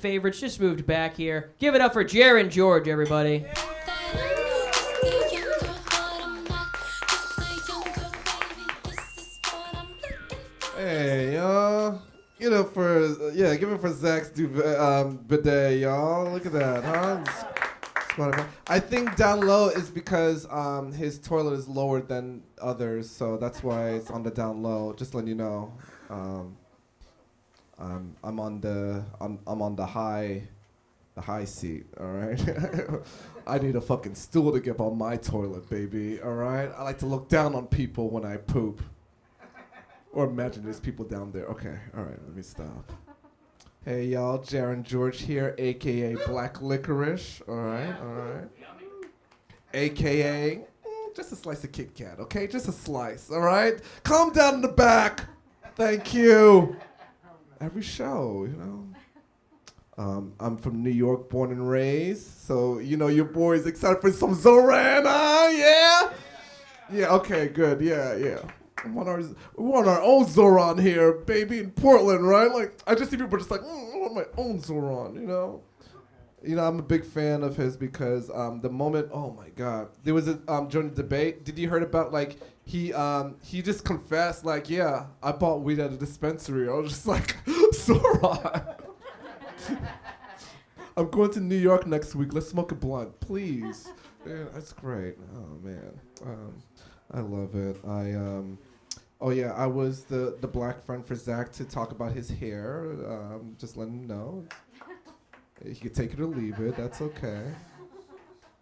favorites just moved back here. Give it up for Jaren George, everybody. Hey, y'all. Give it for Zach's bidet, y'all. Look at that, huh? I think down low is because his toilet is lower than others, so that's why it's on the down low. Just letting you know. I'm on the high seat, all right? I need a fucking stool to get on my toilet, baby, all right? I like to look down on people when I poop. Or imagine there's people down there. Okay, all right, let me stop. Hey, y'all, Jaren George here, a.k.a. Black Licorice, all right? A.k.a. Just a slice of Kit Kat, okay? Just a slice, all right? Calm down in the back. Thank you. Every show, you know. I'm from New York, born and raised, so, you know, your boy's excited for some Zoran, yeah? Yeah, okay, good, yeah. We want our own Zoran here, baby, in Portland, right? Like, I just see people just like, I want my own Zoran, you know? You know, I'm a big fan of his because the moment, oh my God, there was a during the debate. Did you heard about like he just confessed like, yeah, I bought weed at a dispensary. I was just like, Zoran. I'm going to New York next week. Let's smoke a blunt, please. Yeah, that's great. Oh man, I love it. I was the black friend for Zach to talk about his hair. Just letting him know. He could take it or leave it. That's okay.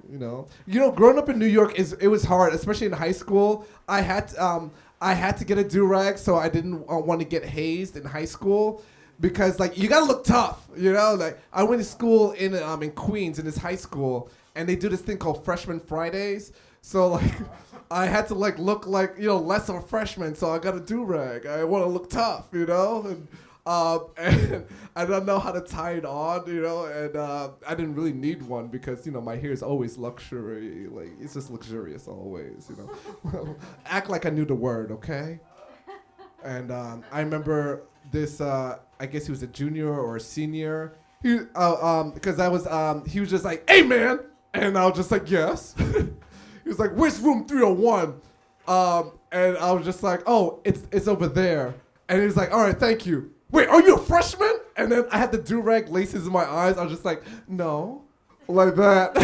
You know, growing up in New York it was hard, especially in high school. I had to get a do-rag, so I didn't want to get hazed in high school because like you gotta look tough. You know, like I went to school in Queens in this high school, and they do this thing called Freshman Fridays. So like, I had to like look like less of a freshman. So I got a do-rag. I want to look tough, and I don't know how to tie it on, and I didn't really need one because my hair is always luxury. Like it's just luxurious always, Act like I knew the word, okay? And I remember this. I guess he was a junior or a senior. Because he was just like, "Hey man," and I was just like, "Yes." He was like, "Where's room 301?" And I was just like, "Oh, it's over there." And he was like, "All right, thank you." "Wait, are you a freshman?" And then I had the do-rag laces in my eyes. I was just like, "No," like that.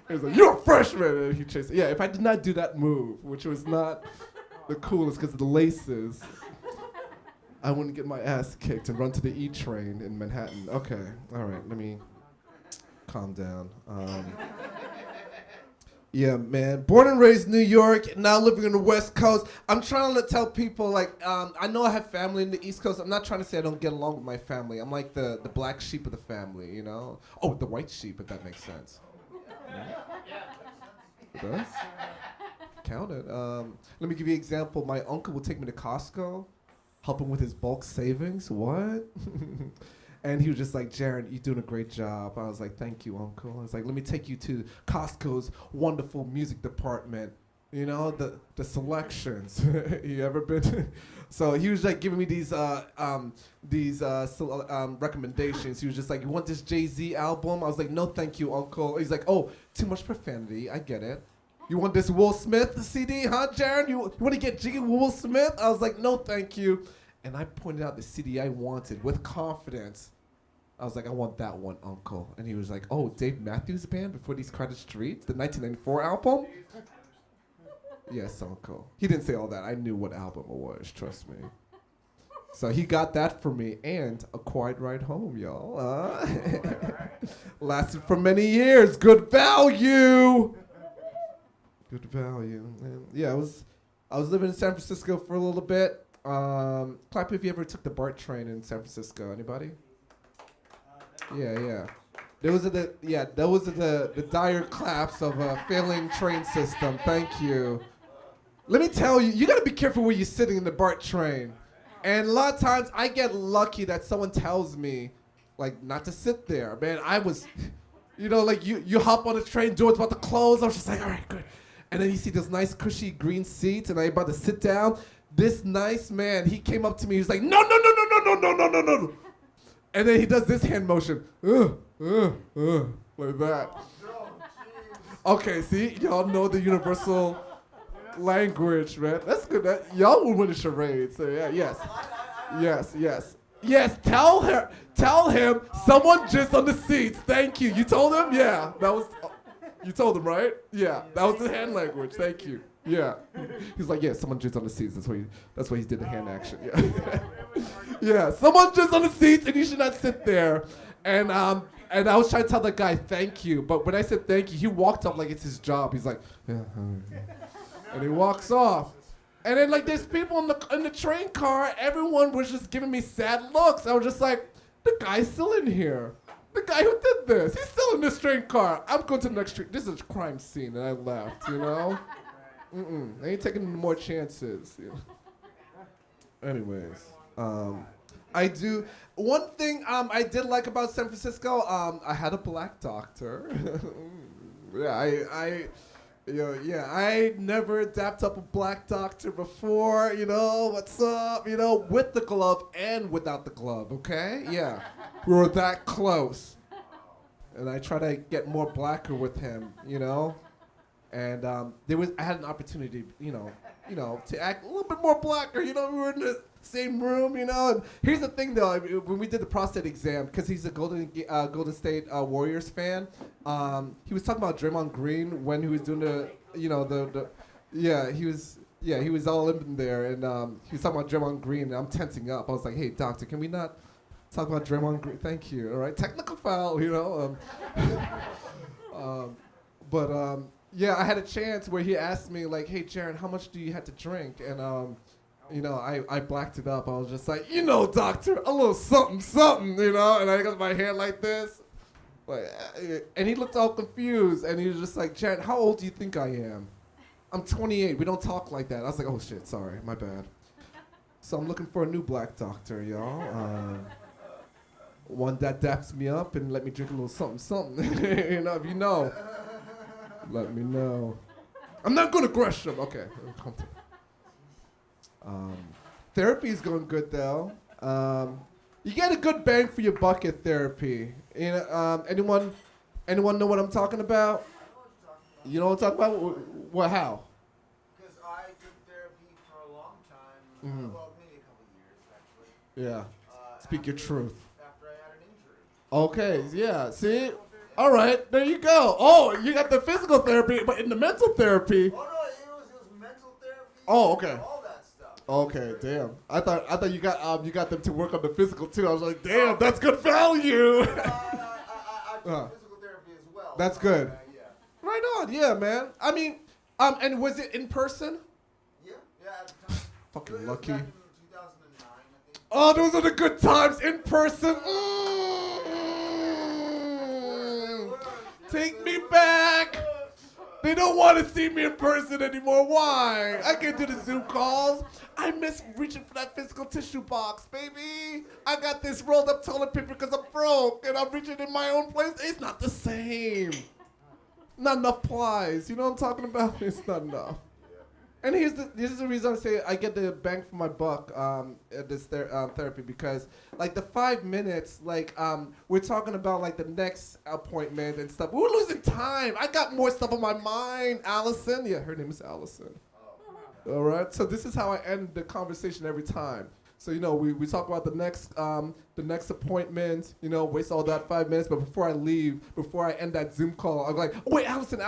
He was like, "You're a freshman," and he chased. Yeah, if I did not do that move, which was not the coolest because of the laces, I wouldn't get my ass kicked and run to the E train in Manhattan. Okay, all right, let me calm down. Yeah, man. Born and raised New York, now living on the West Coast. I'm trying to tell people, like, I know I have family in the East Coast. I'm not trying to say I don't get along with my family. I'm like the black sheep of the family, Oh, the white sheep, if that makes sense. It does? Count it. Let me give you an example. My uncle will take me to Costco, help him with his bulk savings. What? And he was just like, "Jaren, you're doing a great job." I was like, "Thank you, Uncle." I was like, "Let me take you to Costco's wonderful music department. The selections." You ever been? So he was like giving me these recommendations. He was just like, "You want this Jay-Z album?" I was like, "No, thank you, Uncle." He's like, "Oh, too much profanity. I get it. You want this Will Smith CD, huh, Jaren? You want to get jiggy with Will Smith?" I was like, "No, thank you." And I pointed out the CD I wanted with confidence. I was like, "I want that one, Uncle." And he was like, "Oh, Dave Matthews Band, Before These Crowded Streets, the 1994 album?" "Yes, Uncle." He didn't say all that. I knew what album it was, trust me. So he got that for me and a quiet ride home, y'all. Lasted for many years. Good value. Good value. And yeah, I was living in San Francisco for a little bit. Clap if you ever took the BART train in San Francisco. Anybody? Yeah. Those are the dire claps of a failing train system. Thank you. Let me tell you, you gotta be careful where you're sitting in the BART train. And a lot of times I get lucky that someone tells me, like, not to sit there. Man, I was, like you hop on the train, door's about to close. I was just like, all right, good. And then you see this nice cushy green seats, and I'm about to sit down. This nice man, he came up to me. He was like, "No. And then he does this hand motion, like that. Okay, see, y'all know the universal language, man. That's good. Y'all would win a charade. So yeah, yes. Tell him someone jizzed on the seats. Thank you. You told him? Yeah, that was. You told him, right? Yeah, that was the hand language. Thank you. Yeah. He's like, yeah, someone jizzed on the seats. That's why he did the hand action. Yeah. Yeah, someone jizzed on the seats, and you should not sit there. And I was trying to tell the guy thank you, but when I said thank you, he walked up like it's his job. He's like, yeah, and he walks off. And then like there's people in the train car. Everyone was just giving me sad looks. I was just like, the guy's still in here. The guy who did this, he's still in this train car. I'm going to the next street. This is a crime scene, and I left. You know, I ain't taking any more chances. You know? Anyways, I do. One thing I did like about San Francisco, I had a black doctor. I never dapped up a black doctor before. You know, what's up? You know, with the glove and without the glove. Okay, yeah, we were that close. And I try to get more blacker with him. You know, and I had an opportunity. You know, to act a little bit more blacker. You know, we were in the same room, you know. And here's the thing, though. When we did the prostate exam, because he's a Golden State Warriors fan, he was talking about Draymond Green when he was doing he was all in there, and he was talking about Draymond Green, and I'm tensing up. I was like, hey, doctor, can we not talk about Draymond Green? Thank you. All right, technical foul, you know. Yeah, I had a chance where he asked me, like, hey, Jaren, how much do you have to drink? And, you know, I blacked it up. I was just like, you know, doctor, a little something, you know? And I got my hand like this. And he looked all confused. And he was just like, Jaren, how old do you think I am? I'm 28. We don't talk like that. I was like, oh, shit, sorry, my bad. So I'm looking for a new black doctor, y'all. One that daps me up and let me drink a little something. You know, if you know. Let me know. I'm not going to Gresham. Okay. Therapy is going good though. You get a good bang for your buck at therapy. You know, anyone know what I'm talking about? You know what I'm talking about? What? How? Because I took therapy for a long time. Well, maybe a couple of years actually. Yeah. Speak your truth. After I had an injury. Okay. Yeah. See. All right, there you go. Oh, you got the physical therapy, but in the mental therapy. Oh no, it was mental therapy. Oh, okay. All that stuff. Okay, damn. I thought you got them to work on the physical too. I was like, damn, that's good value. I do physical therapy as well. That's good. Yeah. Right on, yeah, man. I mean, and was it in person? Yeah, at the time. Fucking It was lucky. back in 2009, I think. Oh, those are the good times in person. Take me back. They don't want to see me in person anymore. Why? I can't do the Zoom calls. I miss reaching for that physical tissue box, baby. I got this rolled up toilet paper because I'm broke, and I'm reaching in my own place. It's not the same. Not enough plies. You know what I'm talking about? It's not enough. And this is the reason I say I get the bang for my buck at this therapy, because like the 5 minutes, like we're talking about like the next appointment and stuff. We're losing time. I got more stuff on my mind. Allison, yeah, her name is Allison. All right. So this is how I end the conversation every time. So you know we talk about the next appointment. You know, waste all that 5 minutes. But before I leave, before I end that Zoom call, I'm like, oh, wait, Allison,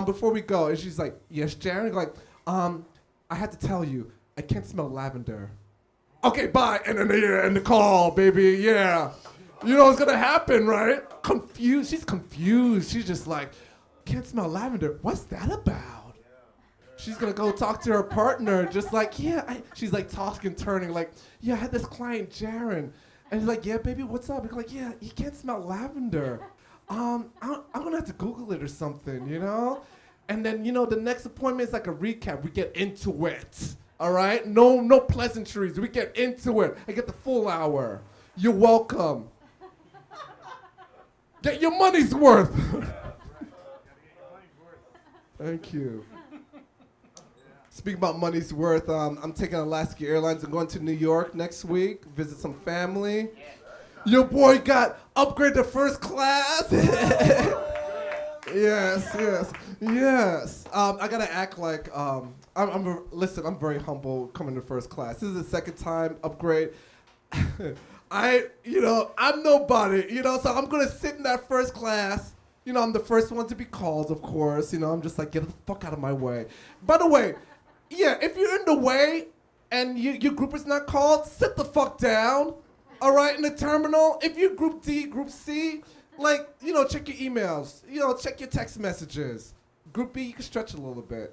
before we go, and she's like, yes, Jaren, like. I had to tell you, I can't smell lavender. Okay, bye. And then you end the call, baby. Yeah. You know what's gonna happen, right? Confused. She's confused. She's just like, can't smell lavender. What's that about? She's gonna go talk to her partner, just like, yeah. She's like tossing and turning, like, yeah, I had this client, Jaren. And he's like, yeah, baby, what's up? He's like, yeah, you can't smell lavender. I'm gonna have to Google it or something, you know? And then, you know, the next appointment is like a recap. We get into it, all right? No pleasantries. We get into it. I get the full hour. You're welcome. Get your money's worth. Thank you. Speaking about money's worth, I'm taking Alaska Airlines and going to New York next week, visit some family. Your boy got upgraded to first class. Yes. I gotta act like listen. I'm very humble coming to first class. This is the second time upgrade. I'm nobody. So I'm gonna sit in that first class. I'm the first one to be called, of course. I'm just like, get the fuck out of my way. By the way, yeah, if you're in the way and your group is not called, sit the fuck down. All right, in the terminal. If you're group D, group C, check your emails. Check your text messages. Group B, you can stretch a little bit.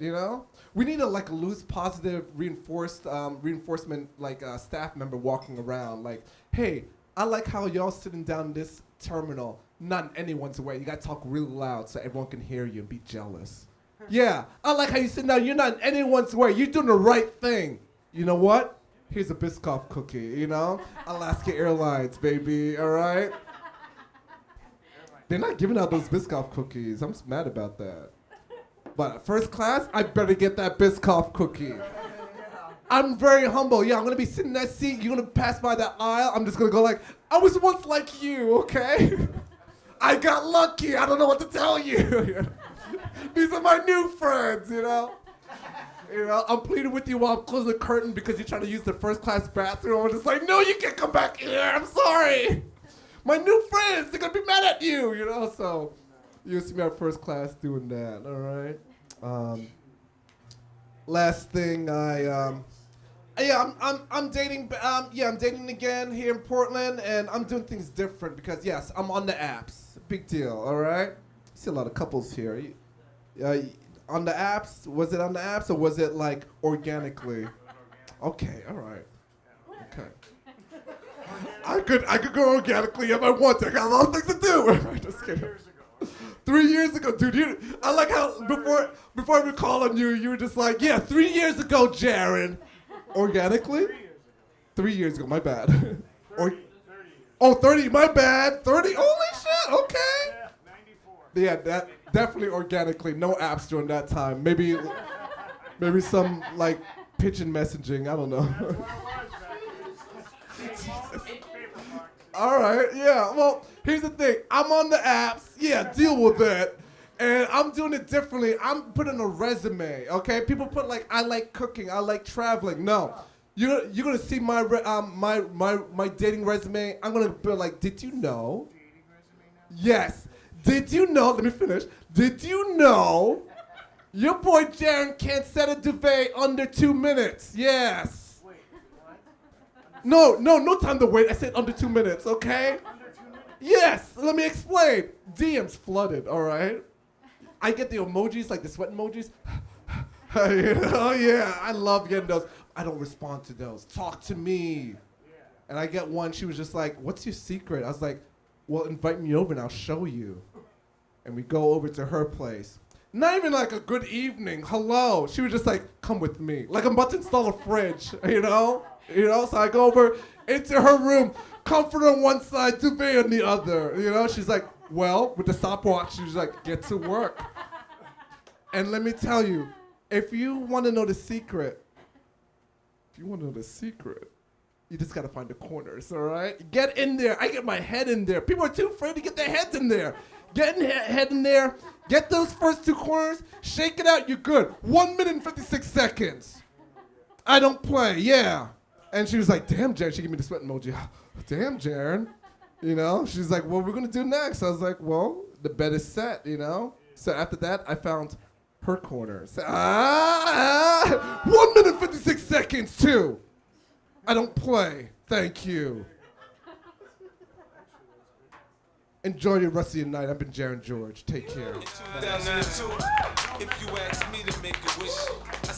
We need a loose, positive, reinforcement staff member walking around. Like, hey, I like how y'all sitting down in this terminal, not in anyone's way. You gotta talk really loud so everyone can hear you and be jealous. Yeah, I like how you sitting down. You're not in anyone's way. You're doing the right thing. You know what? Here's a Biscoff cookie. Alaska Airlines, baby. All right. They're not giving out those Biscoff cookies. I'm just mad about that. But first class, I better get that Biscoff cookie. I'm very humble. Yeah, I'm going to be sitting in that seat. You're going to pass by that aisle. I'm just going to go like, I was once like you, okay? I got lucky. I don't know what to tell you. These are my new friends, I'm pleading with you while I'm closing the curtain because you're trying to use the first class bathroom. I'm just like, no, you can't come back here. I'm sorry. My new friends, they're going to be mad at you, So you'll see me at first class doing that, all right? Last thing, I'm dating. I'm dating again here in Portland, and I'm doing things different because yes, I'm on the apps. Big deal, all right. I see a lot of couples here. On the apps, was it on the apps or was it organically? Okay, all right. Okay. I could go organically if I want to. I got a lot of things to do. Just kidding. 3 years ago, dude. I like how before I would call on you, you were just like, yeah, 3 years ago, Jaren. Organically? 3 years ago, my bad. 30, my bad. 30, holy shit, okay. Yeah, 94. Yeah, that definitely organically. No apps during that time. Maybe some pigeon messaging. I don't know. All right, yeah. Well, here's the thing. I'm on the apps. Yeah, deal with it. And I'm doing it differently. I'm putting a resume, okay? People put I like cooking, I like traveling. No, you're gonna see my my dating resume. I'm gonna be did you know? Dating resume now? Yes. Did you know? Let me finish. Did you know? Your boy Jaren can't set a duvet under 2 minutes. Yes. Wait, what? No time to wait. I said under 2 minutes, okay? Under 2 minutes? Yes, let me explain. DM's flooded, all right? I get the emojis, the sweat emojis. Yeah, I love getting those. I don't respond to those. Talk to me. Yeah. And I get one, she was just like, what's your secret? I was like, well, invite me over and I'll show you. And we go over to her place. Not even a good evening, hello. She was just like, come with me. I'm about to install a fridge, So I go over into her room, comforter on one side, duvet on the other, She's like, well, with the stopwatch, she's like, get to work. And let me tell you, if you want to know the secret, you just got to find the corners, all right? Get in there. I get my head in there. People are too afraid to get their heads in there. Get head in there. Get those first 2 corners. Shake it out. You're good. 1 minute and 56 seconds. I don't play. Yeah. And she was like, damn, Jaren. She gave me the sweat emoji. Damn, Jaren. She's like, what are we going to do next? I was like, well, the bed is set, So after that, I found her corners. 1 minute 56 seconds, too. I don't play. Thank you. Enjoy your rest of your night. I've been Jaren George. Take care. In 2002, if you asked me to make a wish, I simply